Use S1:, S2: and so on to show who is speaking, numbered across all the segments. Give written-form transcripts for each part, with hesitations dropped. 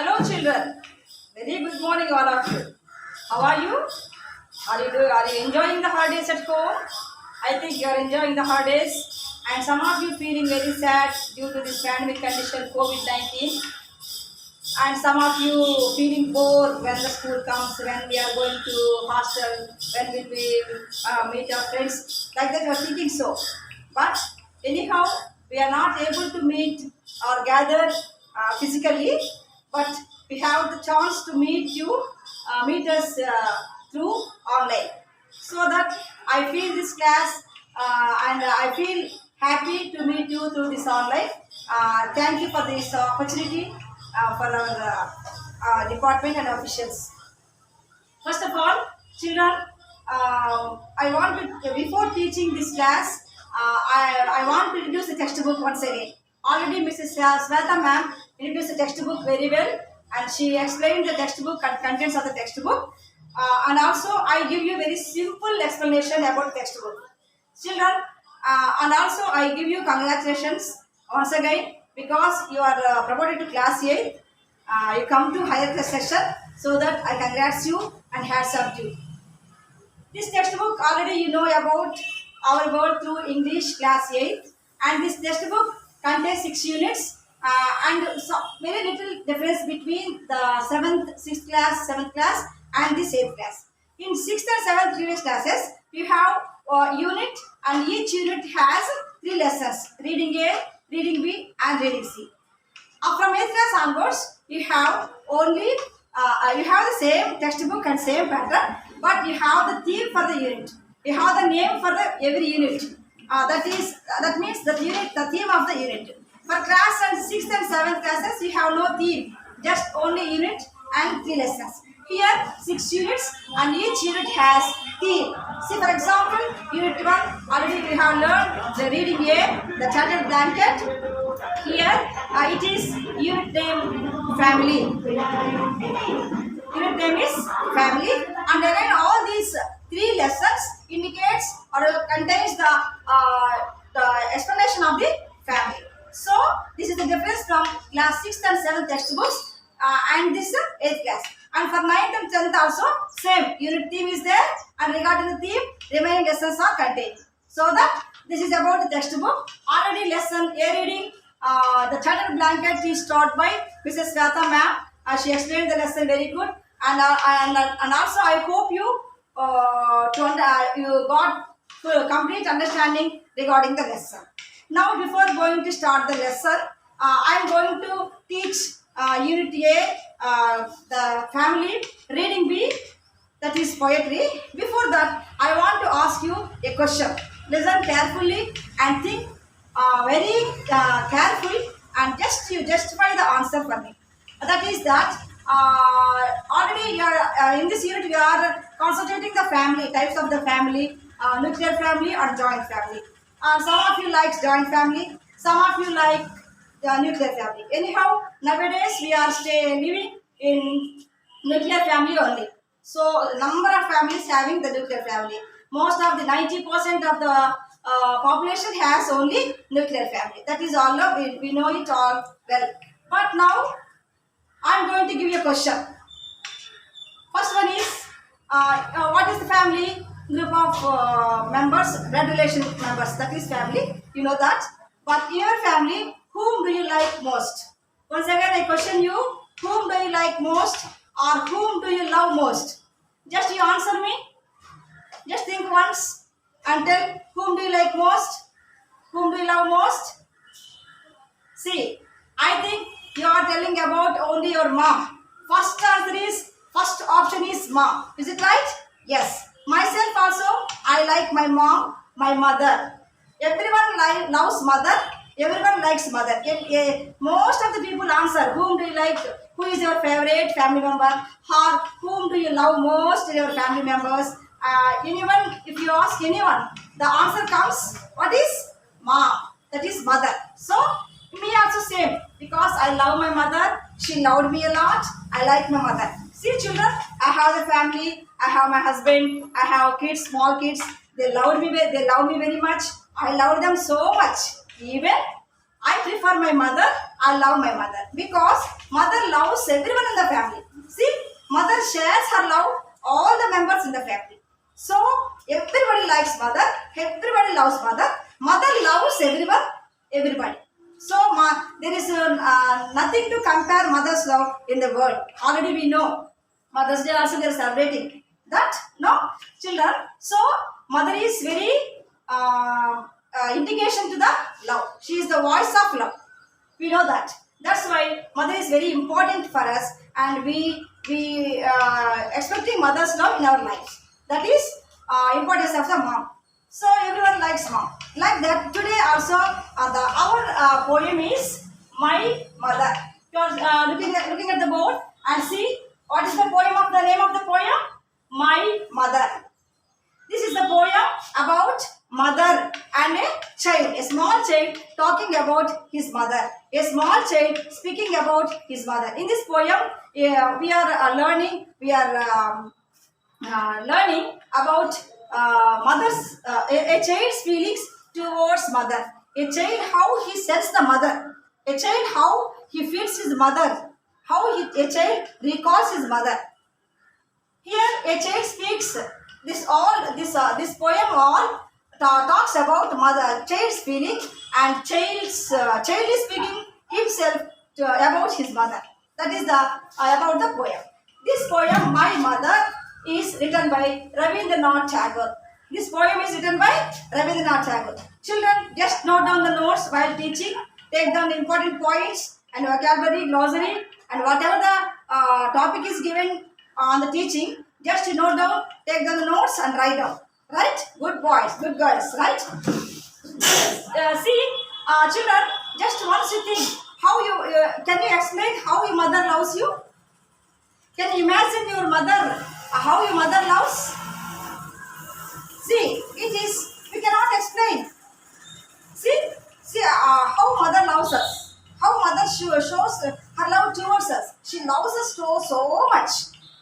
S1: Hello, children. Very good morning, all of you. How are you? Are you enjoying the holidays at home? I think you are enjoying the holidays, and some of you feeling very sad due to this pandemic condition, COVID-19, and some of you feeling bored when the school comes, when we are going to hostel, when will we meet our friends. Like that, you are thinking so. But anyhow, we are not able to meet or gather physically, but we have the chance to meet us through online. So that I feel this class and I feel happy to meet you through this online. Thank you for this opportunity for our department and officials. First of all, children, I want to, before teaching this class, I want to introduce the textbook once again. Already Mrs. Sweta ma'am introduced the textbook very well, and she explained the textbook and contents of the textbook. And also, I give you very simple explanation about textbook. Children, and also I give you congratulations once again because you are promoted to class 8. You come to higher class session, so that I congrats you and hats off to you. This textbook already you know about our world through English class 8, and this textbook contains 6 units and so very little difference between the 7th, 6th class, 7th class and this 8th class. In 6th and 7th previous classes, we have a unit and each unit has 3 lessons: reading A, reading B and reading C. From 8th class onwards, you have only you have the same textbook and same pattern, but you have the theme for the unit. You have the name for the every unit. That means the theme of the unit. For class and 6th and 7th classes, you have no theme, just only unit and 3 lessons. Here 6 units and each unit has theme. See, for example, unit 1 already we have learned the reading A, the tattered blanket. Here it is unit name family. Unit name is family, and again all these 3 lessons indicates or contains the explanation of the family. So this is the difference from class 6th and 7th textbooks and this 8th class. And for 9th and 10th also same unit theme is there, and regarding the theme remaining lessons are contained. So that this is about the textbook. Already lesson A reading, the tattered blanket is taught by Mrs. Sweta ma'am. She explained the lesson very good, and also I hope you you got complete understanding regarding the lesson. Now, before going to start the lesson, I am going to teach unit A, the family, reading B, that is poetry. Before that, I want to ask you a question. Listen carefully and think very carefully, and just you justify the answer for me. That is that already you are in this unit we are concentrating the family types of the family, nuclear family or joint family. Some of you like joint family, some of you like nuclear family. Anyhow, nowadays we are living in nuclear family only. So number of families having the nuclear family. Most of the 90% of the population has only nuclear family. That is all we know it all well. But now I am going to give you a question. First one is what is the family? Group of members, blood relation members. That is family. You know that. But in your family, whom do you like most? Once again, I question you: whom do you like most, or whom do you love most? Just you answer me. Just think once and tell whom do you like most, whom do you love most. See, I think you are telling about only your mom. First option is mom. Is it right? Yes. Myself also, I like my mom, my mother. Everyone loves mother. Everyone likes mother. Most of the people answer, whom do you like? Who is your favorite family member? Or whom do you love most in your family members? Anyone, if you ask anyone, the answer comes, what is? Mom. That is mother. So, me also same. Because I love my mother. She loved me a lot. I like my mother. See children, I have the family. I have my husband. I have kids, small kids. They love me very much. I love them so much. Even I prefer my mother. I love my mother. Because Mother loves everyone in the family. See, mother shares her love all the members in the family. So everybody likes mother. Everybody loves mother. Mother loves everyone. Everybody. So there is nothing to compare mother's love in the world. Already we know. Mother's Day also they are celebrating that. No, children. So mother is very indication to the love. She is the voice of love. We know that. That's why mother is very important for us, and we expecting mother's love in our lives. That is importance of the mom. So everyone likes mom. Like that, today also our poem is My Mother. You are looking at the board and see what is the poem of the name of the poem? My Mother. This is the poem about mother and a child. A small child talking about his mother. A small child speaking about his mother. In this poem, we are learning. We are learning about mother's a child's feelings towards mother. A child how he sets the mother. A child how he feels his mother. How a child recalls his mother. Here a child speaks this poem all talks about mother child's feeling, and child is speaking himself about his mother. That is the about the poem. This poem My Mother is written by Rabindranath Tagore. This poem is written by Rabindranath Tagore. Children, just note down the notes while teaching. Take down the important points and vocabulary, glossary, and whatever the topic is given on the teaching. Just to note down, take down the notes and write down. Right? Good boys, good girls. Right? See, children, just once you think how you can you explain how your mother loves you? Can you imagine your mother? How your mother loves? See, it is we cannot explain. See how mother loves us. How mother shows her love towards us. She loves us so much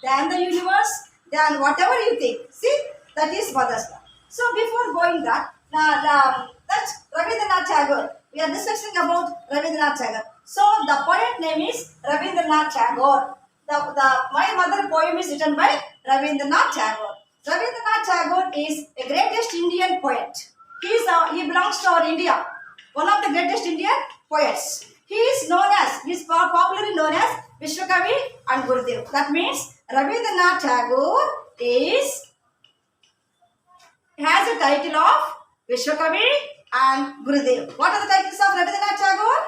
S1: than the universe, than whatever you think. See, that is mother's love. So before going that, that's Rabindranath Tagore. We are discussing about Rabindranath Tagore. So the poet name is Rabindranath Tagore. The My Mother poem is written by Rabindranath Tagore. Rabindranath Tagore is the greatest Indian poet. He belongs to our India. One of the greatest Indian poets. He is popularly known as Vishwakavi and Gurudev. That means Rabindranath Tagore has a title of Vishwakavi and Gurudev. What are the titles of Rabindranath Tagore?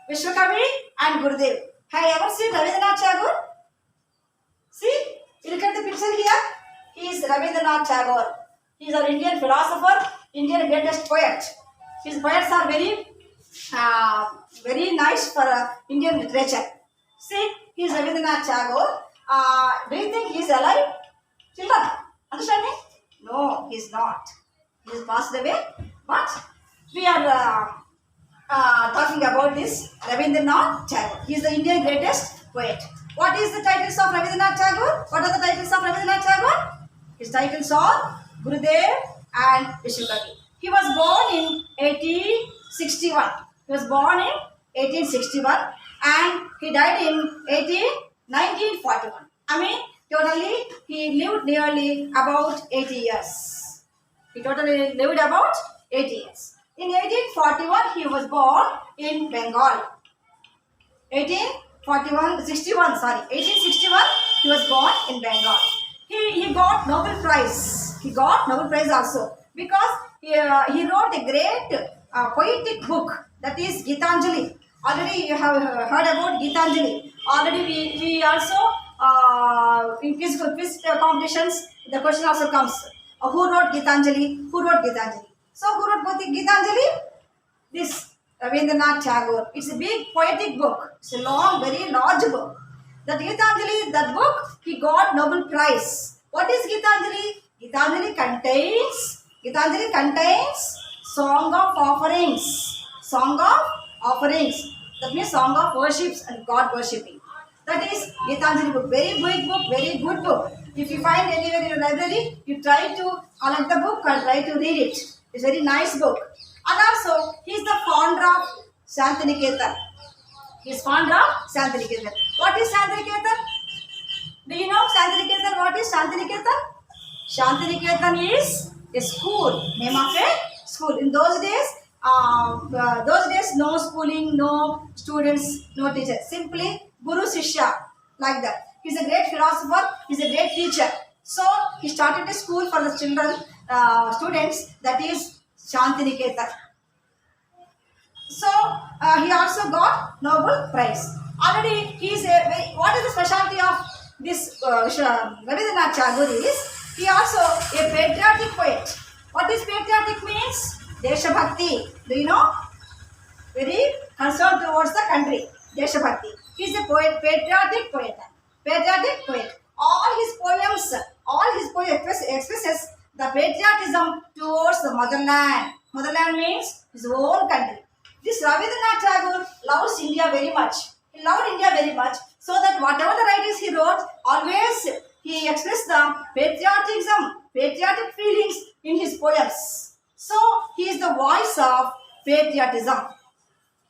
S1: Vishwakavi and Gurudev. Have you ever seen Rabindranath Tagore? See, you look at the picture here. He is Rabindranath Tagore. He is our Indian philosopher, Indian greatest poet. His poets are very nice for Indian literature. See, he is Rabindranath Tagore. Do you think he is alive? Children, understand me? No, he is not. He has passed away. But we are talking about this Rabindranath Tagore. He is the Indian greatest poet. What is the titles of Rabindranath Tagore? What are the titles of Rabindranath Tagore? His titles are Gurudev and Vishwakavi. He was born in 1861. He was born in 1861 and he died in 1941. I mean, totally he lived nearly about 80 years. He totally lived about 80 years. In 1841, he was born in Bengal. 1861, he was born in Bengal. He got Nobel Prize. He got Nobel Prize also because he wrote a great poetic book, that is Gitanjali. Already you have heard about Gitanjali. Already we also in quiz competitions the question also comes. Who wrote Gitanjali? Who wrote Gitanjali? So who wrote Gitanjali? This Rabindranath Tagore. It's a big poetic book. It's a long, very large book. That Gitanjali, that book, he got Nobel Prize. What is Gitanjali? Gitanjali contains Song of Offerings. Song of Offerings. That means Song of Worships and God worshipping. That is Gitanjali book. Very big book, very good book. If you find anywhere in your library, you try to collect the book and try to read it. It's a very nice book. And also, he is the founder of Shantiniketan. He is fond of Shantiniketan. What is Shantiniketan? Do you know Shantiniketan? What is Shantiniketan? Shantiniketan is a school, name of a school. In those days, no schooling, no students, no teachers. Simply Guru Shishya, like that. He's a great philosopher. He's a great teacher. So he started a school for the children, students. That is Shantiniketan. So he also got Nobel Prize. Already he is a. What is the specialty of this Rabindranath Tagore is? He also a patriotic poet. What is patriotic means? Deshabhakti. Do you know? Very concerned towards the country. Deshabhakti. He is a poet, patriotic poet. Patriotic poet. All his poems expresses the patriotism towards the motherland. Motherland means his own country. This Rabindranath Tagore loves India very much. He loved India very much, so that whatever the writings he wrote, always he expressed the patriotic feelings in his poems. So he is the voice of patriotism.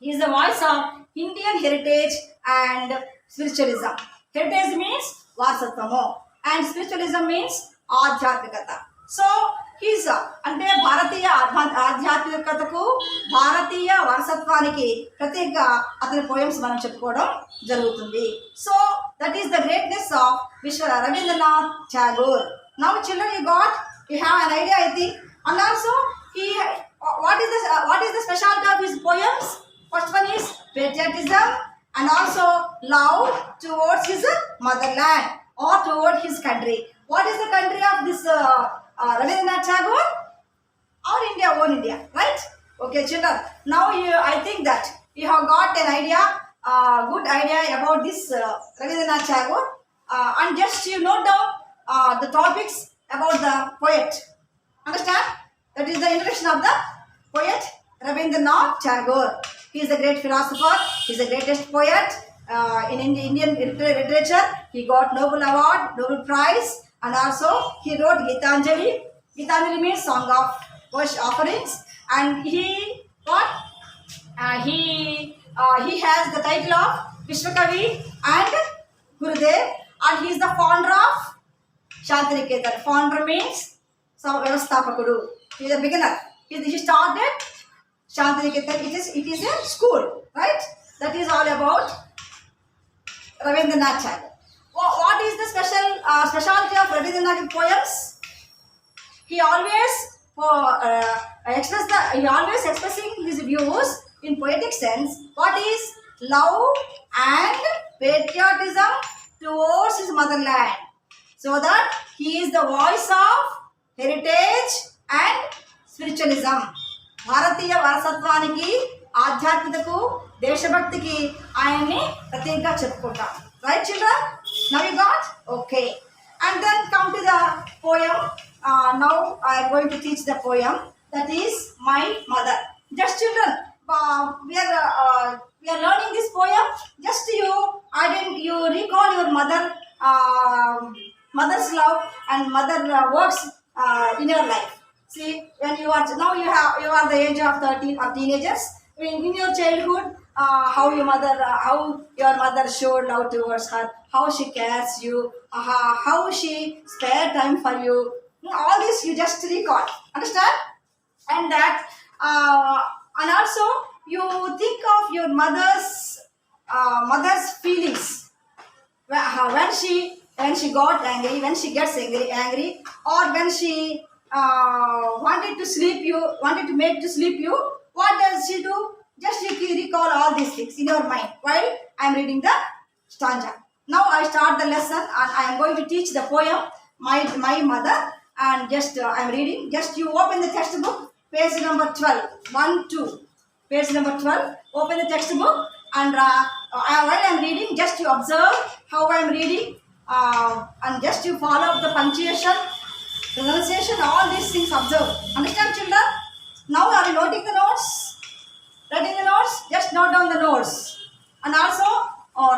S1: He is the voice of Indian heritage and spiritualism. Heritage means Varsatvamu and spiritualism means Adhyatmikata. So he's అంటే భారతీయ ఆధ్యాత్మికతకు భారతీయ వారసత్వానికి ప్రత్యేకంగా అతని poems మనం చెప్పుకోవడం జరుగుతుంది. So that is the greatness of Rabindranath Tagore. Now children, you have an idea, I think. And also what is the specialty of his poems? First one is patriotism and also love towards his motherland or toward his country. What is the country of this Rabindranath Tagore? Our India, own India, right? Okay, children. Now I think that you have got an idea, good idea about this Rabindranath Tagore, and just you note down the topics about the poet. Understand? That is the introduction of the poet Rabindranath Tagore. He is a great philosopher. He is the greatest poet in Indian literature. He got Nobel Award, Nobel Prize, and also he wrote Gitanjali. Gitanjali means song of worship offerings, and he has the title of Vishwakavi and Gurudev, and he is the founder of Shantiniketan. Founder means Vyavasthapakudu. He is a beginner. He started Shantiniketan. It is a school, right? That is all about Rabindranath Tagore. What is the specialty of Rabindranath poems? He always expressing his views in poetic sense. What is love and patriotism towards his motherland, so that he is the voice of heritage and spiritualism. భారతీయ వారసత్వానికి ఆధ్యాత్మికతకు దేశభక్తికి ఆయన్ని ప్రత్యేకంగా చెప్పుకుంటాం. Right, children? Now you got? Okay. And then come to the poem. Now I am going to teach the poem. That is My Mother. Just children, we are learning this poem. Just you recall your mother's love and mother works in your life. See, when you are now you are the age of 13 or teenagers. In your childhood, how your mother showed love towards her, how she cares you, how she spare time for you. All this you just recall. Understand? And that and also you think of your mother's feelings when she got angry, when she gets angry, or when she wanted to make to sleep you. What does she do? Just recall all these things in your mind while I am reading the stanza. Now I start the lesson and I am going to teach the poem My Mother, and just I am reading. Just you open the textbook, page number 12, 1-2, page number 12. Open the textbook and while I am reading, just you observe how I am reading, and just you follow up the punctuation, pronunciation, all these things observe. Understand, children? Now are you noting the notes? Writing the notes? Just note down the notes. And also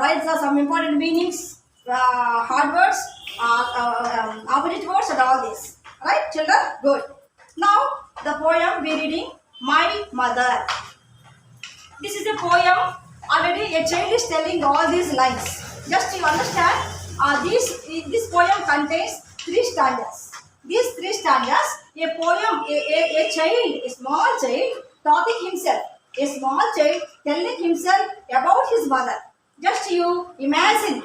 S1: write some important meanings, hard words, opposite words and all this. Right, children? Good. Now the poem we are reading, My Mother. This is a poem Already a child is telling all these lines. Just you understand, this poem contains three stanzas. These three stanzas, a poem, a child, a small child talking himself, a small child telling himself about his mother. Just you imagine,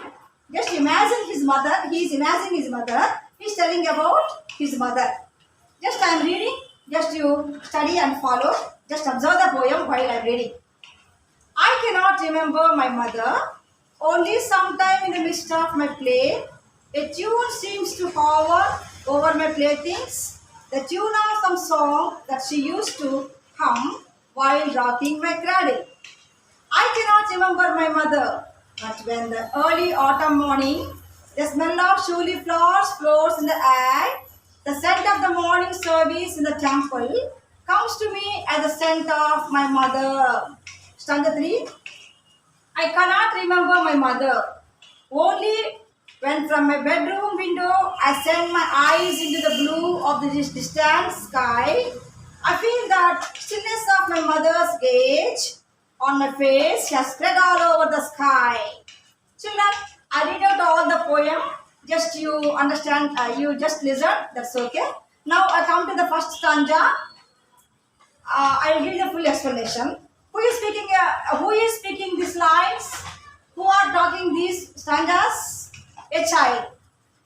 S1: just imagine his mother, he is imagining his mother, he is telling about his mother. Just I am reading, just you study and follow, just observe the poem while I am reading. I cannot remember my mother. Only sometime in the midst of my play, a tune seems to hover over my playthings. The tune of some song that she used to hum while rocking my cradle. I cannot remember my mother, but when the early autumn morning, the smell of Shuli flowers floats in the air, the scent of the morning service in the temple comes to me as the scent of my mother. Stanza 3. I cannot remember my mother. Only when from my bedroom window I send my eyes into the blue of the distant sky, I feel that stillness of my mother's gaze on my face has spread all over the sky. Children, I read out all the poem. Just you understand, you just listen. That's okay. Now I come to the first stanza. I will give the full explanation. Who is speaking? Who is speaking these lines? Who are talking these stanzas? A child.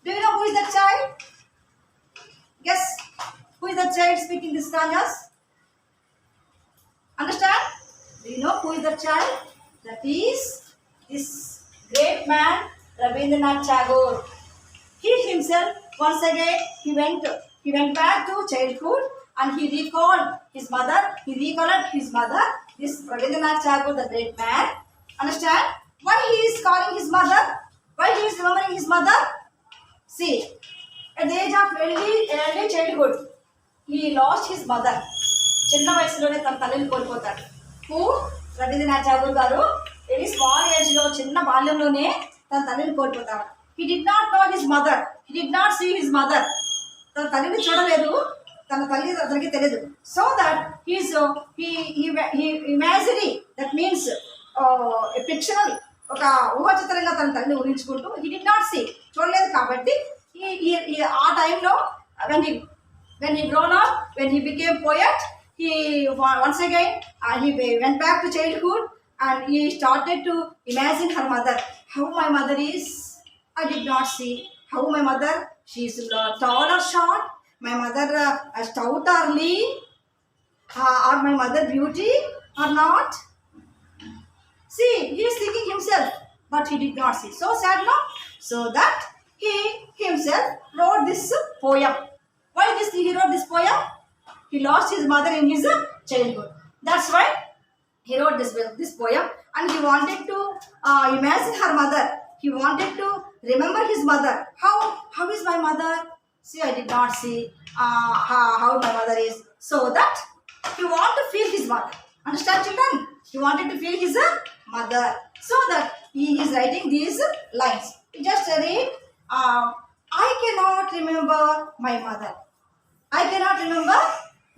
S1: Do you know who is that child? Guess. Who is that child speaking these stanzas? Understand? Do you know who is that child? That is this great man, Rabindranath Tagore. He himself, once again, he went back to childhood and he recalled his mother. He recalled his mother. This Rabindranath Tagore, the great man. Understand? Why he is calling his mother? Why he is remembering his mother? See, at the age of early childhood, he lost his mother. చిన్న వయసులోనే తన తల్లిని కోల్పోతాడు. Who Rabindranath Tagore గారు very small age లో చిన్న బాల్యంలోనే తన తల్లిని కోల్పోతాడు. He did not know his mother, he did not see his mother. తన తల్లిని చూడలేదు, తన తల్లి అతనికి తెలియదు. So that imaginary, that means fictional, ఒక ఊహాచిత్రంగా తన తల్లిని ఊహించుకుంటూ హీ డిడ్ నాట్ సీ, చూడలేదు కాబట్టి ఆ టైంలో when he grown up, when he became poet, he once again he went back to childhood and he started to imagine her mother. How my mother is, I did not see. How my mother, she is tall or short, my mother stout or lean, or my mother beauty or not. See, he is thinking himself, but he did not see. So sad, no? So that he himself wrote this poem. Why he wrote this poem? He lost his mother in his childhood. That's why he wrote this poem, and he wanted to imagine her mother. He wanted to remember his mother. How is my mother? See, I did not see how my mother is. So that he wanted to feel his mother. Understand, children? He wanted to feel his mother. So that he is writing these lines. Just read. I cannot remember my mother. I cannot remember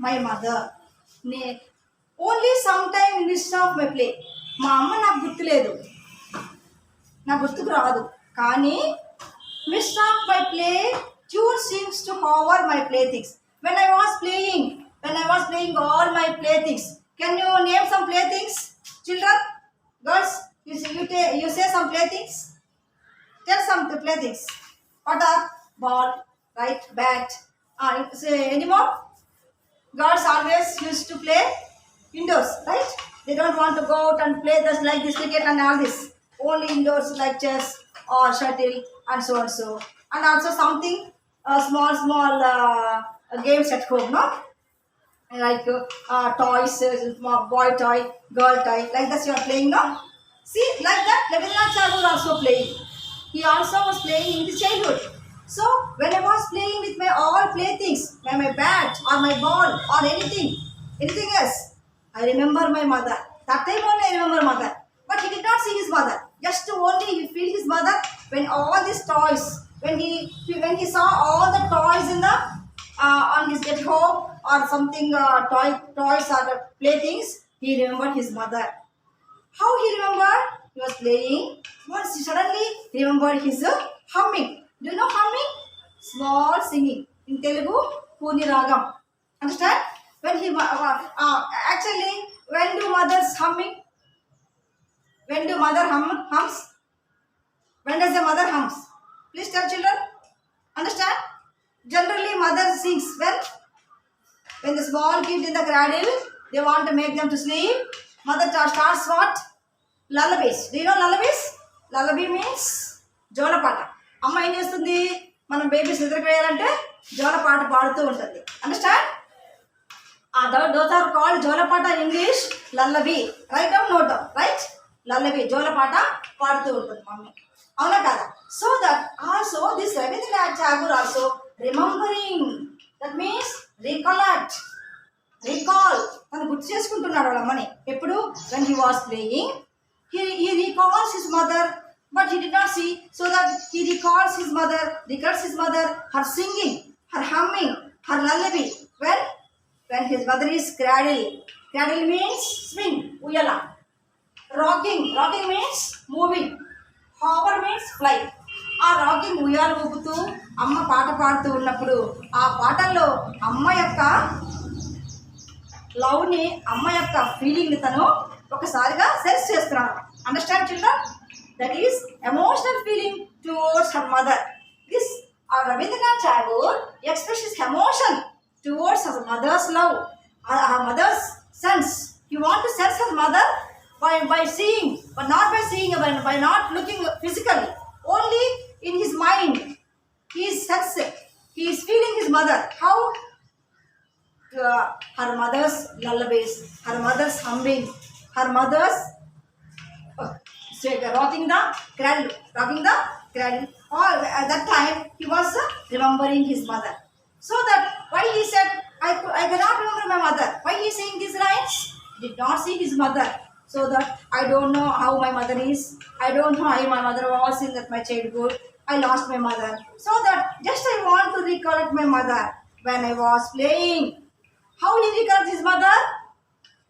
S1: my mother. Only sometime in midst of my play. మా అమ్మ నాకు గుర్తులేదు, నా గుర్తుకు రాదు. కానీ midst of my play, tune seems to hover my playthings. When I was playing all my playthings. Can you name some playthings? Children, girls, you say some playthings. Tell some playthings. What are? Ball, right? Bat. Say any more? Girls always used to play indoors, right? They don't want to go out and play just like this cricket and all this. Only indoors like chess or shuttle and so and so. And also something small games at home, no? Like toys, boy toy, girl toy, like that you are playing, no? See, like that Rabindranath Tagore also playing. He also was playing in his childhood. So when I was playing with my all playthings, my bat or my ball or anything else, I remember my mother. That time only I remember mother. But he did not see his mother. Just only he feel his mother when all these toys, when he saw all the toys in the on his at home or something toys or playthings, he remembered his mother. How he remembered? He was playing. Once suddenly he remembered his humming. Do you know humming? Small singing. In Telugu, Puni Ragam. Understand? When he actually, when do mothers humming? When do mother hums? When does the mother hums? Please tell children. Understand? Generally, mother sings when the small kid in the cradle, they want to make them to sleep. Mother starts what? Lullabies. Do you know lullabies? Lullaby means జోలపాట. అమ్మ ఏం చేస్తుంది? మనం babies నిద్రపోయారంటే జోలపాట పాడుతూ ఉంటుంది. Understand? Those are called జోలపాట in English. Lullaby. Write down, note down. Right? Lullaby. జోలపాట పాడుతూ ఉంటుంది mummy. అవునా కదా? So that also this Rabindranath Tagore also remembering. That means recollect. Recall. తను గుర్తు చేసుకుంటున్నాడు వాళ్ళ అమ్మని. ఎప్పుడు? When he was playing. He recalls his mother, but he did not see, so that he recollects his mother, her singing, her humming, her lullaby. When his mother is cradle. Cradle means swing, uyala. Rocking means moving. Hover means fly. ఆ rocking ఉయ్యాలు ఊపుతూ అమ్మ పాట పాడుతూ ఉన్నప్పుడు ఆ పాటల్లో అమ్మ యొక్క లవ్ని, అమ్మ యొక్క ఫీలింగ్ని తను ఒకసారిగా సెన్స్ చేస్తున్నాడు. Understand children? That is emotional feeling towards her mother. This Rabindranath Tagore expresses emotion towards her mother's love, her mother's sense. He wants to sense her mother by seeing, but not by seeing, by not looking physically. Only in his mind, he is sensing. He is feeling his mother. How? Her mother's lullabies, her mother's humming, her mother's rocking the cradle. Or at that time, he was remembering his mother. So that why he said, I cannot remember my mother. Why he is saying these lines? He did not see his mother. So that I don't know how my mother is. I don't know how my mother was in my childhood. I lost my mother. So that just I want to recollect my mother when I was playing. How he recollects his mother?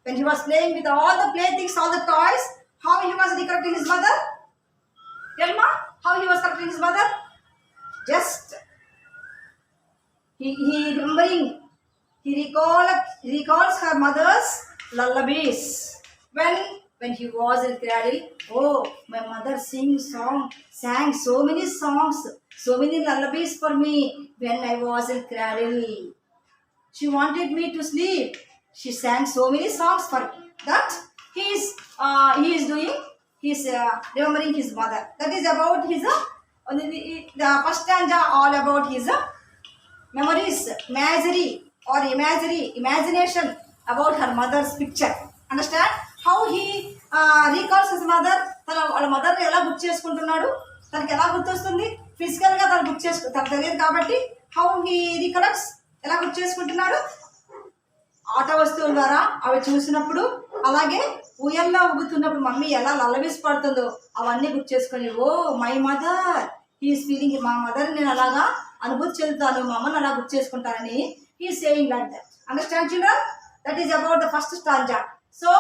S1: When he was playing with all the playthings, all the toys, how he was recollecting his mother? Tell ma, how he was recollecting his mother? Just he remembering, he recalls her mother's lullabies. When he was in cradle, oh, my mother sang so many songs, so many lullabies for me when I was in cradle. She wanted me to sleep. She sang so many songs for me. That he is doing. He is remembering his mother. That is about his the first stanza all about his memories, imagination about her mother's picture. Understand? How he recalls his mother. తన వాళ్ళ మదర్ని ఎలా గుర్తు చేసుకుంటున్నాడు? తనకి ఎలా గుర్తొస్తుంది? ఫిజికల్గా తను తనకు తెలియదు కాబట్టి హౌ హీ రికలెక్ట్స్, ఎలా గుర్తు చేసుకుంటున్నాడు? ఆట వస్తువుల ద్వారా అవి చూసినప్పుడు, అలాగే ఊయల్లో ఊగుతున్నప్పుడు మమ్మీ ఎలా లల్లబీస్ పడుతుందో అవన్నీ గుర్తు చేసుకొని, oh my mother he's feeling, మా మదర్ నేను అలాగా అనుభూతి చెందుతాను, మా అమ్మని అలా గుర్తు చేసుకుంటానని he saying like that. Understand children? That is about the first stanza. So,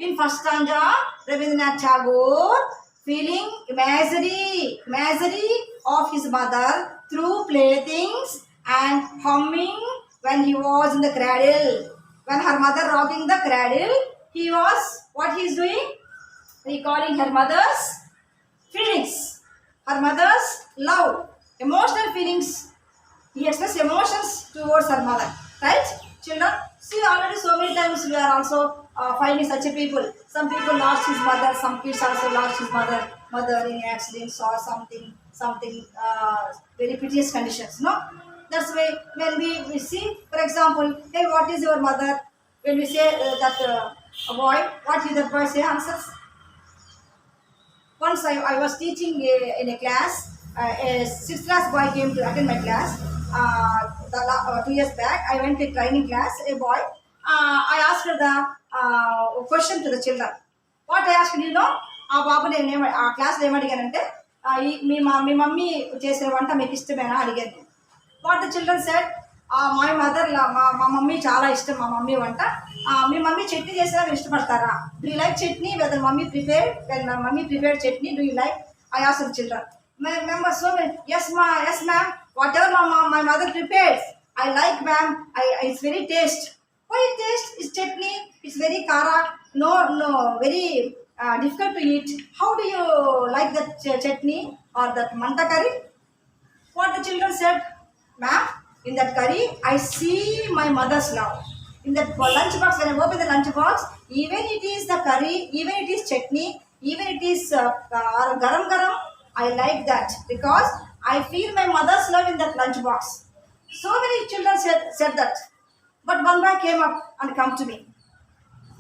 S1: in first stanza, Rabindranath Tagore feeling imagery of his mother through playthings and humming when he was in the cradle. When her mother rocking the cradle, what he is doing? Recalling her mother's feelings, her mother's love, emotional feelings. He expressed emotions towards her mother. Right, children? See, already so many times we are also finding such a people. Some people lost his mother. Some kids also lost his mother in accidents or something very piteous conditions. No, that's why when we see, for example, hey, what is your mother? When we say that a boy, what did that boy say? Answers. Once I was teaching in a class. A 6th class boy came to attend my class. 2 years back, I went to a training class. A boy. I asked the question to the children. What I asked, you know, ఆ బాబు నేను ఆ క్లాస్లో ఏమడిగానంటే, మీ mummy చేసిన వంట మీకు ఇష్టమేనా అడిగాను. What the children said, my mother మా మమ్మీ చాలా ఇష్టం మా మమ్మీ వంట. మీ మమ్మీ చట్నీ చేసినా మీరు ఇష్టపడతారా? Do you like chutney? Whether mummy prepare when mummy prepare chutney do you like? I ask the children. Members so many. Yes ma'am. Whatever my mother prepares, I like ma'am. It's very taste. Why taste? Is chutney. It's very kara. No, very difficult to eat. How do you like that chutney or that manta curry? What the children said, ma'am, in that curry, I see my mother's love. In that lunch box, when I open the lunch box, even it is the curry, even it is chutney, even it is garam, I like that because I feel my mother's love in that lunch box. So many children said that. But one boy came up and come to me.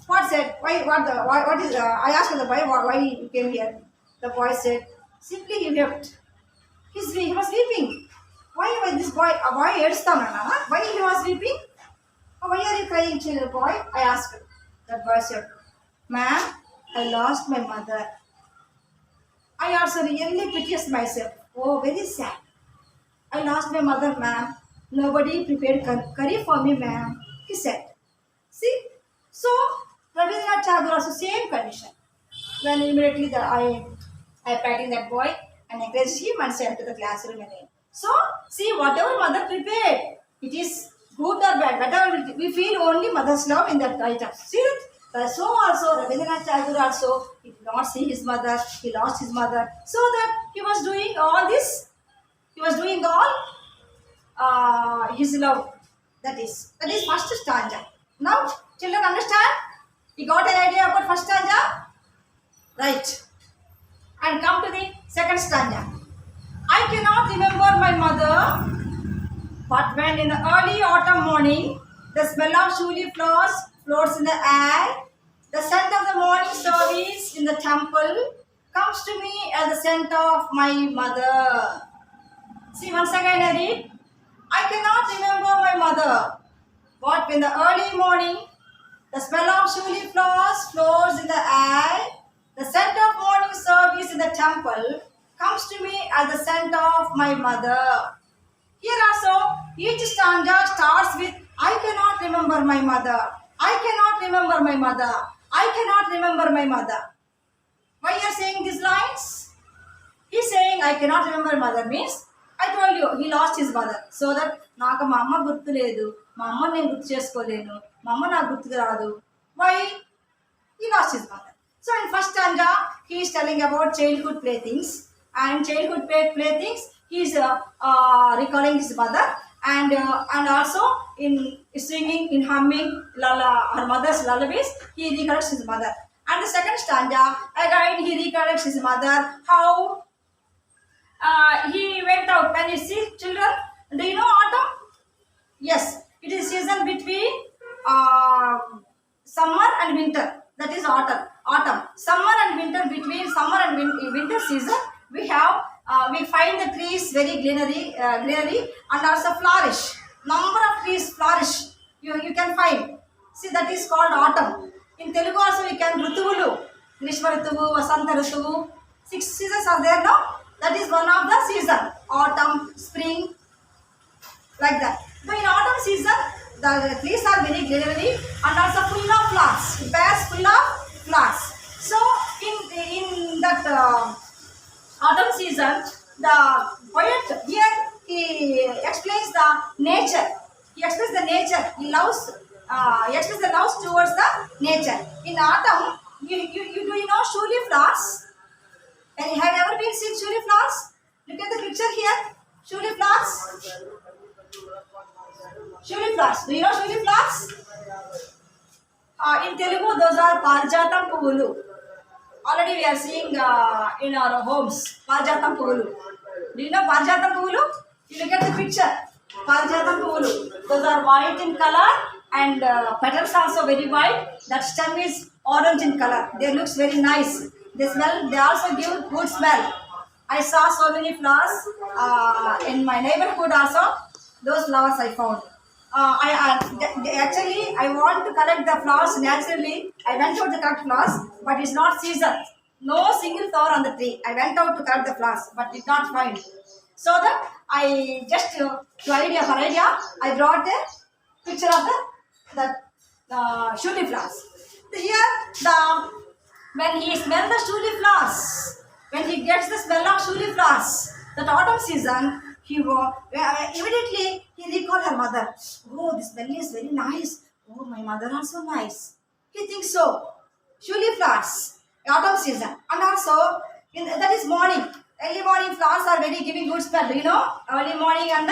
S1: What said? What is? I asked the boy why he came here. The boy said, simply he wept. He was weeping. Why this boy? Why why he was weeping? Why are you crying, children boy? I asked. That boy said, ma'am, I lost my mother. I also really pitied myself. Oh, very sad. I lost my mother, ma'am. Nobody prepared curry for me, ma'am. He said. See? So, Rabindranath Tagore also same condition. Then immediately I patted that boy and encouraged him and sent to the classroom again. So, see, whatever mother prepared, it is good or bad. Whatever we feel only mother's love in that item. See it? So also Rabindranath Tagore also he did not see his mother. He lost his mother. So that he was doing all this. He was doing all his love. That is first stanza. Now children understand? You got an idea about first stanza? Right. And come to the second stanza. I cannot remember my mother, but when in the early autumn morning, the smell of chuli flowers floats in the air, the scent of the morning service in the temple comes to me as the scent of my mother. See, once again I read. I cannot remember my mother, but when the early morning, the smell of chuli flowers floats in the air, the scent of morning service in the temple comes to me as the scent of my mother. Here also, each stanza starts with I cannot remember my mother. I cannot remember my mother. I cannot remember my mother. Why you are saying these lines? He is saying I cannot remember mother means I told you he lost his mother. So that నాకు మా అమ్మ గుర్తు లేదు, మా అమ్మ నేను గుర్తు చేసుకోలేను, మా అమ్మ నాకు గుర్తుకు రాదు. Why? He lost his mother. So in first stanza he is telling about childhood playthings, and childhood playthings he is recalling his mother, and also in singing, in humming her mother's lullabies, he recollects his mother. And the second stanza, again he recollects his mother, how he went out. When you see children, do you know autumn? Yes, it is season between summer and winter. That is autumn. Summer and winter, between summer and winter season, we find the trees very greenery and also flourish. Number of trees flourish. You can find. See, that is called autumn. In Telugu also we can Rutuvulu. Grishma Rutuvu, Vasanta Rutuvu. 6 seasons are there now. That is one of the season. Autumn, spring, like that. So in autumn season, the trees are very greenery and also full of flowers. It bears full of flowers. So in that autumn season, the poet here he explains the nature. He explains the nature. He explains the love towards the nature. In autumn, you know chuli flowers? And have you ever been seen chuli flowers? Look at the picture here. Chuli flowers. Chuli flowers. Do you know chuli flowers? In Telugu, those are Parijatam Puvulu. Already we are seeing in our homes Parijatam Puvulu. Do you know Parijatam Puvulu? You look at the picture. Parijatam Puvulu. Those are white in color and petals also very white. That stem is orange in color. They looks very nice. They also give good smell. I saw so many flowers in my neighborhood also. Those flowers I found. Actually, I want to collect the flowers naturally. I went out to collect flowers, but it's not season. No single flower on the tree. I went out to collect the flowers, but did not find. So that I just to idea for idea I brought a picture of the shooting flowers. Here the when he smells the shooting flowers, when he gets the smell of shooting flowers, that autumn season, he immediately he recalled her mother. Oh, the smell is very nice. Oh, my mother also nice. He thinks so. Shooting flowers, autumn season, and also that is morning. Early morning flowers are very giving good smell. You know, early morning and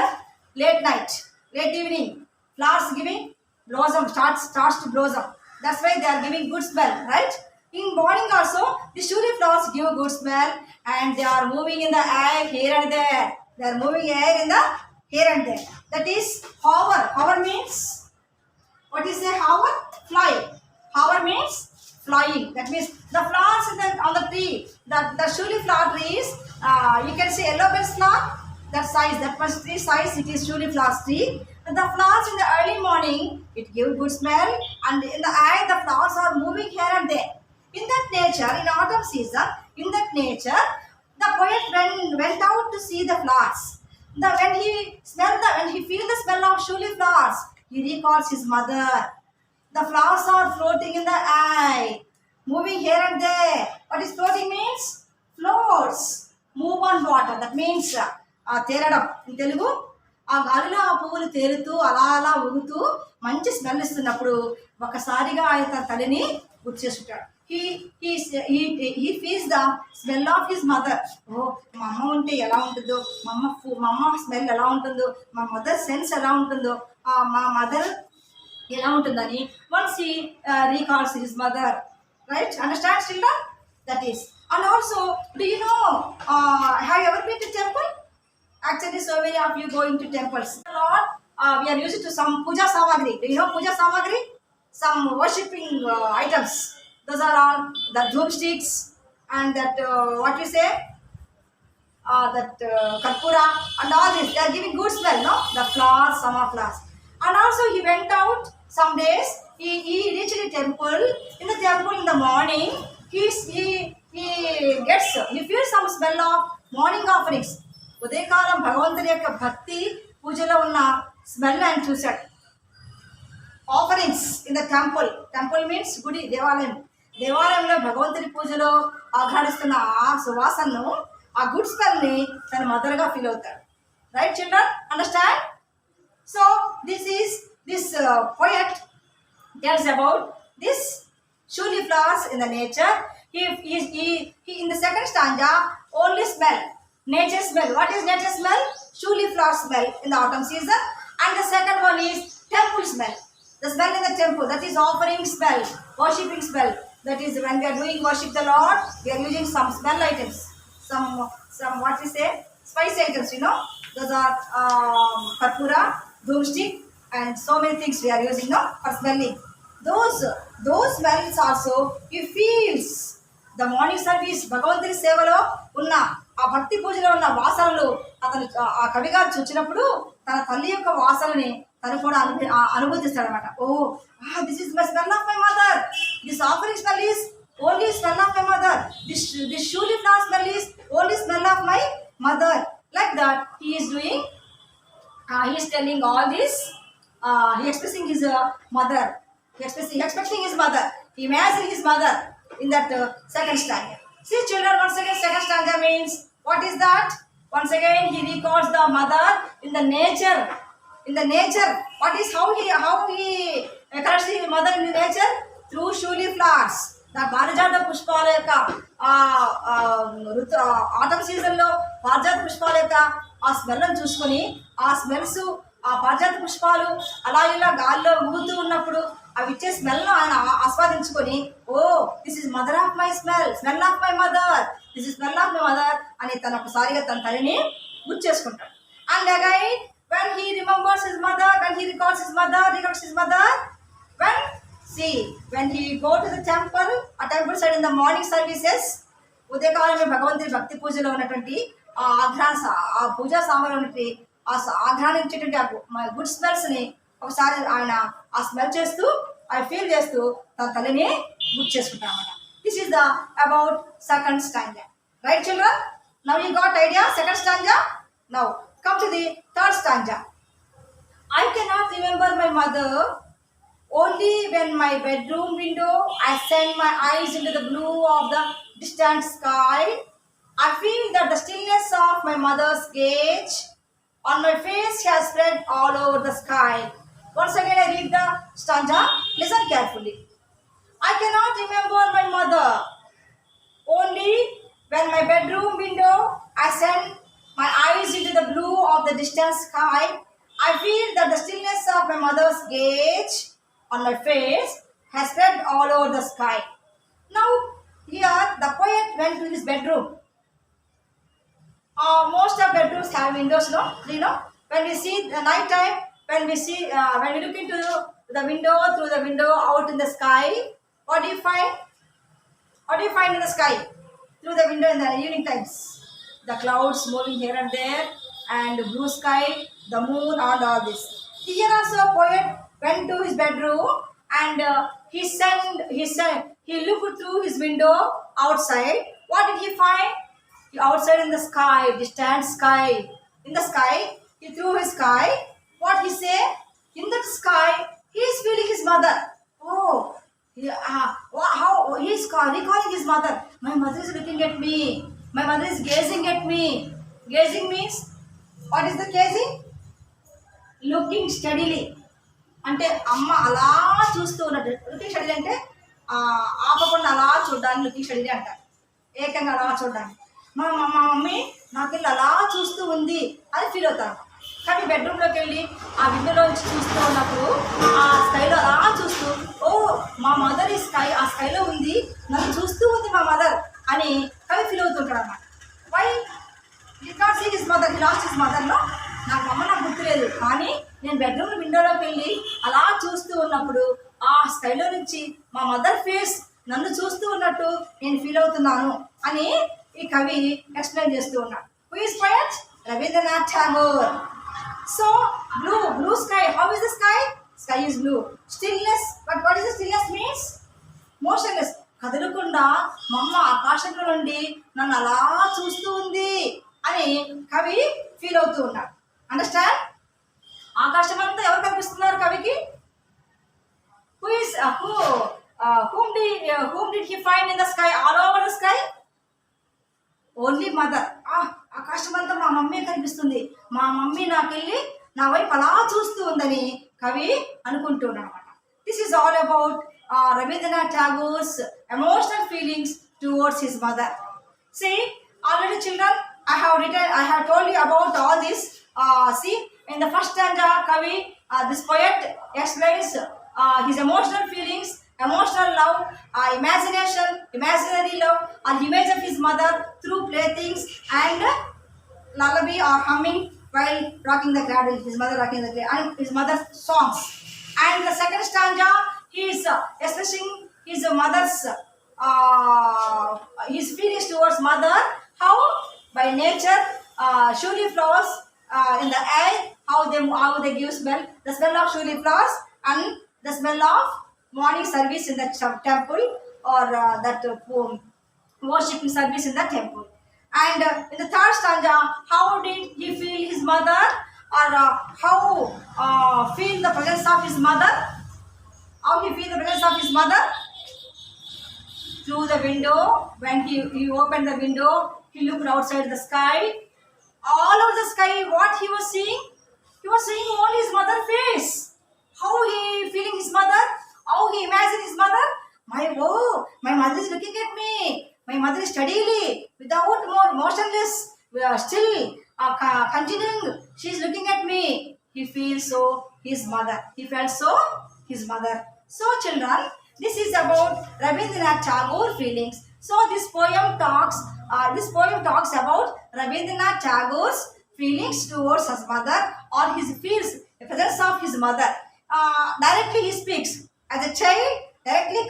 S1: late night, late evening, flowers giving blossom starts to blossom. That's why they are giving good smell, right? In morning also, the shooting flowers give good smell, and they are moving in the air here and there. They are moving air in the here and there. That is hover. Hover means what is a hover? Fly. Hover means flying. That means the flowers on the tree. The shooting flower trees. You can say yellow bells flower. That size, that much tree size. It is shooting flower tree. And the flowers in the early morning, it gives good smell. And in the air, the flowers are moving here and there. In that nature, in autumn season, in that nature, the poet went out to see the flowers. When he feels the smell of shooting flowers, he recalls his mother. The flowers are floating in the air, moving here and there. What is floating means? Floats. Move on water. That means తేలడం in Telugu. ఆ గాలిలో ఆ పువ్వులు తేలుతూ అలా అలా ఊగుతూ మంచి smell ఇస్తున్నప్పుడు ఒకసారిగా ఆయన తన తల్లిని గుర్తు చేసుకుంటాడు. He feels the smell of his mother. Oh, మా అమ్మ ఉంటే ఎలా ఉంటుందో, మా అమ్మ స్మెల్ ఎలా ఉంటుందో, మా మదర్ సెన్స్ ఎలా ఉంటుందో, మా మదర్ ఎలా ఉంటుందని once he recalls his mother, right? Understand, children? That is. And also, do you know, have you ever been to temple? Actually, so many of you going to temples. Lord, we are used to some puja samagri. Do you know puja samagri? Some worshipping items. Those are all the drumsticks and that what we say, that karpura and all this. They are giving good smell, no? The flowers, summer flowers. And also he went out some days. He reached the temple. In the temple in the morning, he feels some smell of morning offerings. ఉదయకాలం భగవంతుని యొక్క భక్తి పూజలో ఉన్న smell ఆయన చూశాడు. Offerings in the temple means గుడి, దేవాలయంలో భగవంతుని పూజలో ఆఘాడిస్తున్న ఆ సువాసనను, ఆ గుడ్ స్మెల్ని తన మదర్గా ఫీల్ అవుతాడు. Right children? Understand? So this poet tells about this shooting flowers in the nature. He in the second stanza only smell nature smell. What is nature smell? Shooting flower smell in the autumn season. And the second one is temple smell. The smell in the temple, that is offering smell, worshipping smell. That is when we are doing worship the Lord, we are using some smell items, some what we say, spice items. You know, those are karpura, drumstick, and so many things we are using now for smelling. Those smells also he feels. The morning service, భగవంతుని సేవలో ఉన్న ఆ భక్తి పూజలో ఉన్న వాసనలు అతను ఆ కవిగారు చూచినప్పుడు తన తల్లి యొక్క వాసనని తను కూడా అనుభూతిస్తాడు అనమాట. This is my smell of my mother. This offering smell is only smell of my mother. This Shiuli flower smell is only smell of my mother. Like that he is doing, he is telling all this. He expressing his mother. He expecting his mother. He imagining his mother in that second stanza. See children, once again second stanza means what is that? Once again he recalls the mother in the nature. In the nature, what is how he connects the mother in the nature? Through shooting flowers. The పారిజాత పుష్పాల యొక్క atom సీజన్లో పారిజాత పుష్పాల యొక్క ఆ స్మెల్ని చూసుకొని, ఆ స్మెల్స్, ఆ పారిజాత పుష్పాలు అలా ఇలా గాల్లో ఊగుతూ ఉన్నప్పుడు అవి ఇచ్చే స్మెల్ను ఆయన ఆస్వాదించుకొని, this is mother of my smell of my mother, this is smell of my mother అని తను ఒకసారిగా తన తల్లిని గుర్తు చేసుకుంటాడు. And again when he remembers his mother, when he recalls his mother, when he go to the temple, a temple side in the morning services, ఉదయకాలంలో భగవంతుని భక్తి పూజలో ఉన్నటువంటి ఆ పూజా సామాన్లు ఉన్నటువంటి ఆఘ్రానించేటువంటి ఆ గుడ్ స్మెల్స్ని ఒకసారి ఆయన ఆ స్మెల్ చేస్తూ, ఫీల్ చేస్తూ తన తల్లిని గుర్తు చేసుకుంటాం అన్నమాట. This is the about second stanza. Right children? Now you got idea second stanza? Now, come to the third stanza. I cannot remember my mother. Only when my bedroom window I send my eyes into the blue of the distant sky. I feel that the stillness of my mother's gaze on my face has spread all over the sky. Once again, I read the stanza. Listen carefully. I cannot remember my mother. Only when my bedroom window I send my eyes into the blue of the distant sky, I feel that the stillness of my mother's gaze on my face has spread all over the sky. Now, here the poet went to his bedroom. Most of bedrooms have windows, no? You know, when we see the night time, when we look into the window, through the window out in the sky, what do you find? What do you find in the sky? Through the window in the evening times. The clouds moving here and there, and blue sky, the moon, and all this. Here also a poet went to his bedroom and he looked through his window outside. What did he find? Outside in the sky, distant sky. In the sky, he threw his sky. What he say? In that sky, he is feeling his mother. Oh, yeah, how he's recalling his mother. My mother is looking at me. My mother is gazing at me. Gazing means, what is the gazing? Looking steadily. అంటే అమ్మ అలా చూస్తూ ఉన్నట్టు. Looking study అంటే ఆపకుండా అలా చూడడానికి looking study అంటారు. ఏకంగా అలా చూడడానికి. మా మమ్మీ నాకెళ్ళి అలా చూస్తూ ఉంది అని ఫీల్ అవుతాను. కానీ బెడ్రూమ్లోకి వెళ్ళి ఆ విండోలోంచి చూస్తూ ఉన్నప్పుడు ఆ స్కైలో అలా చూస్తూ, ఓ మా మదర్ ఈ స్కై, ఆ స్కైలో ఉంది, నన్ను చూస్తూ ఉంది మా మదర్ అని కవి ఫీల్ అవుతుంటాడు అన్నమాట. Why did not see his mother, he lost his మదర్లో. నాకు అమ్మ నాకు గుర్తులేదు, కానీ నేను బెడ్రూమ్ విండోలోకి వెళ్ళి అలా చూస్తూ ఉన్నప్పుడు ఆ స్కైలో నుంచి మా మదర్ ఫేస్ నన్ను చూస్తూ ఉన్నట్టు నేను ఫీల్ అవుతున్నాను అని ఈ కవి ఎక్స్ప్లెయిన్ చేస్తూ ఉన్నాడు. Who is poet? Rabindranath Tagore. So, blue sky. How is the sky? Sky is blue. Stillness. But what is the stillness means? Motionless. కదలకుండా మా అమ్మ ఆకాశంలో నుండి నన్ను అలా చూస్తూ ఉంది అని కవి ఫీల్ అవుతూ ఉన్నాడు. అండర్స్టాండ్? ఆకాశం అంతా ఎవరు కనిపిస్తున్నారు కవికి? Whom did he find in the sky? All over the sky? Only mother. ఆకాశం అంతా మా మమ్మీ కనిపిస్తుంది, మా మమ్మీ నాకెళ్ళి నా వైపు అలా చూస్తూ ఉందని కవి అనుకుంటున్నాడు అనమాట. This is all about Rabindranath Tagore's emotional feelings towards his mother. See, already children, I have told you about all this. See, in the first stanza, Kavi, this poet explains his emotional feelings, emotional love, imagination, imaginary love, or image of his mother through playthings and lullaby or humming while rocking the cradle. His mother rocking the cradle and his mother's songs. And the second stanza, he is expressing his mother's his feelings towards mother. How? By nature, shuli flowers in the air, how they give smell, the smell of shuli flowers and the smell of morning service in the temple, or that worshiping service in the temple. And in the third stanza, how did he feel his mother, or how feel the presence of his mother? How he feel the presence of his mother? Through the window. When he opened the window, he looked outside the sky. All over the sky, what he was seeing? He was seeing only his mother's face. How he feeling his mother? How he imagined his mother? My mother is looking at me. My mother is steadily, without motionless, still continuing. She is looking at me. He feels so his mother. He felt so his mother. So children, this is about Rabindranath Tagore feelings. So this poem talks about Rabindranath Tagore's feelings towards his mother, or his feels the presence of his mother. Directly he speaks. As a child, directly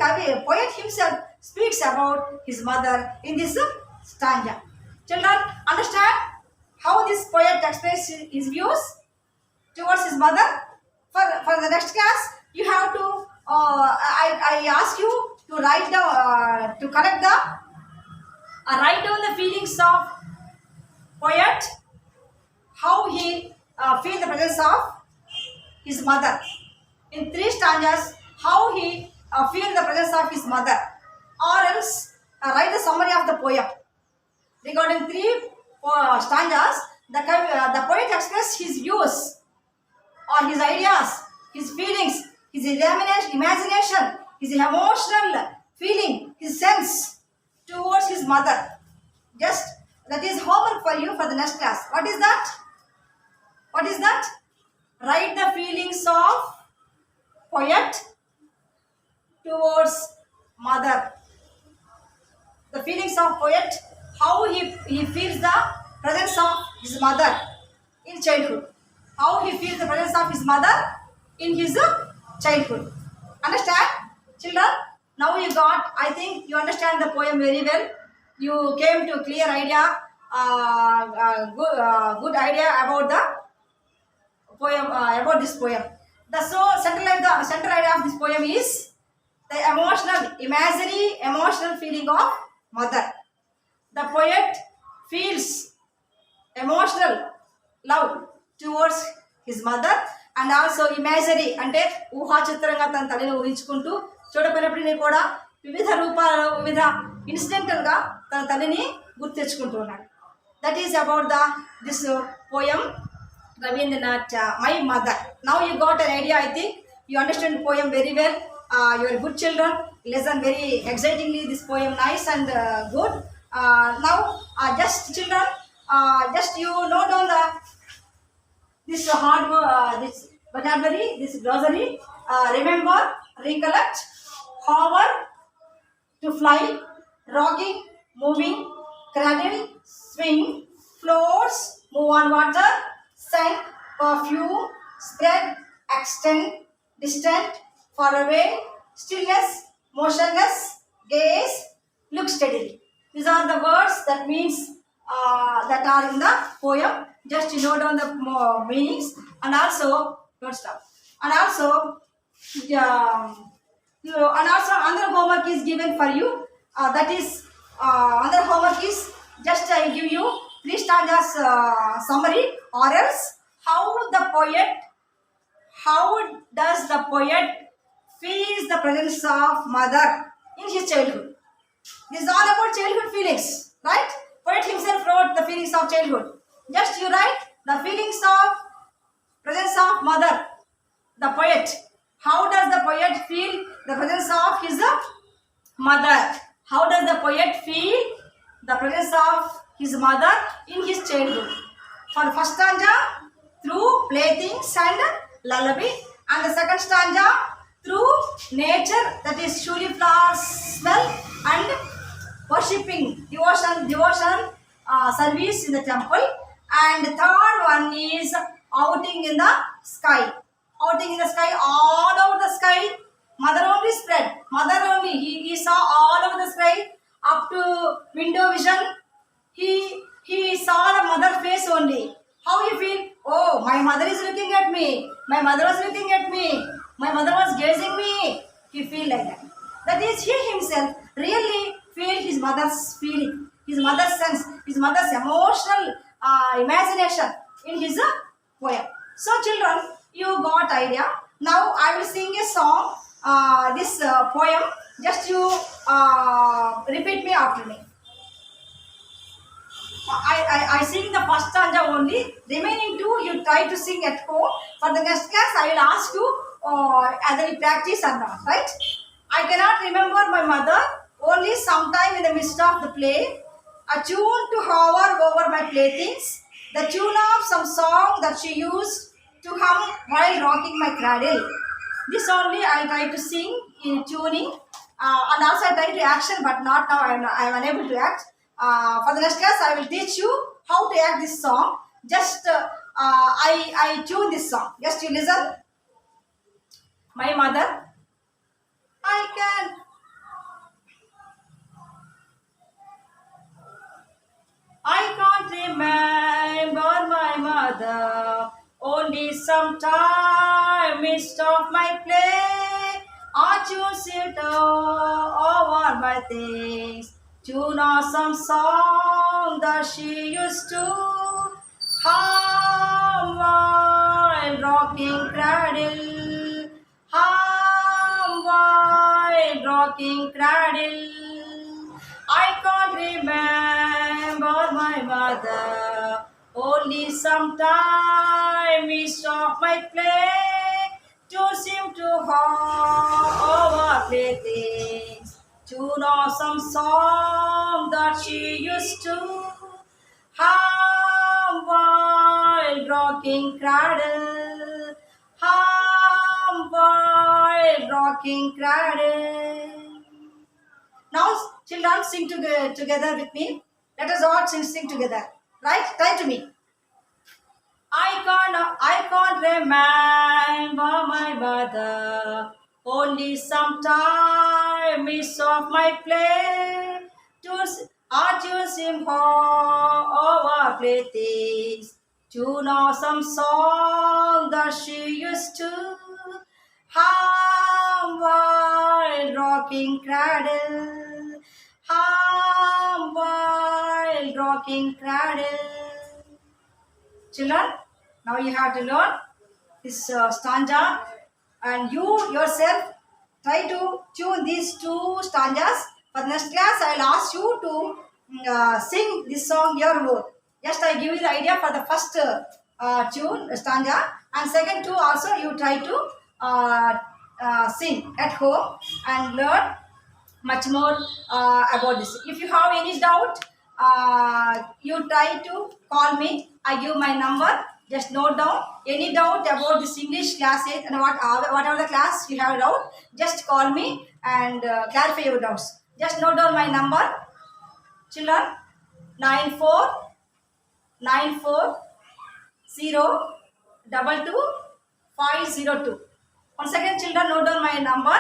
S1: poet himself speaks about his mother in this stanza. Children, understand how this poet expresses his views towards his mother? For the next class, you have to, I ask you to write down, write down the feelings of poet how he feel the presence of his mother. In 3 stanzas, how he feel the presence of his mother. Or else write the summary of the poem. Regarding 3 stanzas, the poet expresses his views or his ideas, his feelings, his imagination, his emotional feeling, his sense towards his mother. Just that is homework for you for the next class. What is that? What is that? Write the feelings of poet towards mother. The feelings of poet, how he feels the presence of his mother in childhood. How he feels the presence of his mother in his childhood. Understand, children? Now you got, I think you understand the poem very well. You came to clear idea, good idea about the poem, about this poem. The central idea of this poem is the imaginary emotional feeling of mother. The poet feels emotional love towards his mother and also imaginary అంటే ఊహాచిత్రంగా తన తల్లిని ఊహించుకుంటూ చూడపోయినప్పటికీ కూడా వివిధ రూపాలలో వివిధ ఇన్సిడెంటల్గా తన తల్లిని గుర్తు తెచ్చుకుంటూ ఉన్నాడు. That is about this poem Rabindranath, my mother. Now you got an idea, I think. You understand poem very well. You are good children. Listen very excitingly this poem, nice and good. Now, just children, just you note down this this vocabulary, this glossary. Remember, recollect, hover, to fly, rocking, moving, cradle, swing, floats, move on water, scent, perfume, spread, extend, distant, far away, stillness, motionless, gaze, look steadily. These are the words that means that are in the poem. Just you note down the meanings and also don't stop. And also another homework is given for you. That is another homework is just I give you 3 stanzas summary, or else how does the poet feels the presence of mother in his childhood. This is all about childhood feelings, right? Poet himself wrote the feelings of childhood. Just you write the feelings of presence of mother. The poet, how does the poet feel the presence of his mother? How does the poet feel the presence of his mother in his childhood? For first stanza, through playthings and lullaby, and the second stanza through nature, that is shuli flowers smell and worshipping, devotion service in the temple, and the third one is outing in the sky. Outing in the sky, all over the sky, mother only spread, mother only, he saw all over the sky up to window vision. He saw the mother face only. How he feel? Oh, my mother is looking at me. My mother was looking at me. My mother was gazing me. He feel like that. That is, he himself really feel his mother's feeling, his mother's sense, his mother's emotional imagination in his poem. So children, you got idea. Now I will sing a song, this poem. Just you repeat me after me. I sing the first stanza only. Remaining 2 you try to sing at home. For the next class I will ask you either you practice or not, right? I cannot remember my mother. Only sometime in the midst of the play, a tune to hover over my playthings, the tune of some song that she used to hum while rocking my cradle. This only I will try to sing in tuning, and also I try to action, but not now. I am unable to act. For the next class, I will teach you how to act this song. Just I tune this song. Just you listen. My mother, I can't remember my mother. Only sometime midst of my play, I choose it over my things. Tune or some song that she used to hum Only sometime we stop my play to seem to have our playthings. Tune or some song that she used to hum while rocking cradle. Hum while rocking cradle. Now, children, sing together with me. Let us all sing together. Right? Try to me. I can't remember my mother. Only sometime miss of my play. To him over playthings. To know some song that she used to hum while rocking cradle. Hum while rocking cradle. Children, now you have to learn this stanza, and you yourself try to tune these two stanzas. For next class, I will ask you to sing this song your own. Just I give you the idea for the first stanza, and second two also you try to sing at home and learn much more about this. If you have any doubt, you try to call me. I give my number. Just note down any doubt about this English classes and whatever the class you have doubt. Just call me and clarify your doubts. Just note down my number, children. 9494022502. Once again, children, note down my number.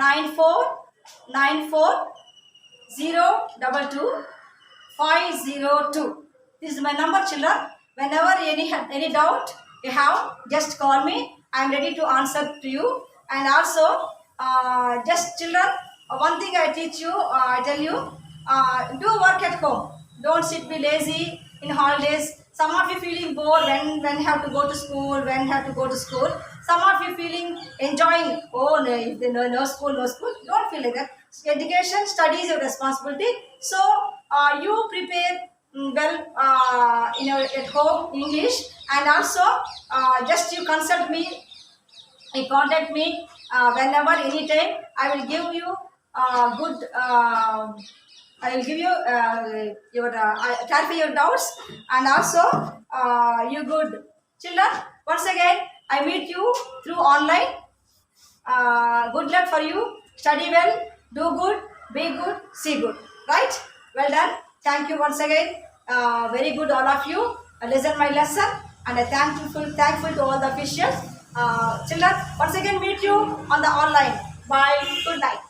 S1: 9494022502. This is my number, children. Whenever any doubt you have, just call me. I am ready to answer to you. And also, just children, one thing I teach you, I tell you, do work at home. Don't sit be lazy in holidays. Some of you feeling bored when you have to go to school, Some of you feeling enjoying, oh no school. Don't feel like that. Education, study is your responsibility. So you prepare well at home English, and also just you consult me, you contact me whenever, anytime. I will give you good. I will give you your clarify your doubts, and also you good children. Once again, I meet you through online. Good luck for you. Study well, do good, be good, see good. Right? Well done. Thank you once again. Very good, all of you. Listen my lesson, and I thankful to all the officials. Children, once again meet you on the online. Bye. Good night.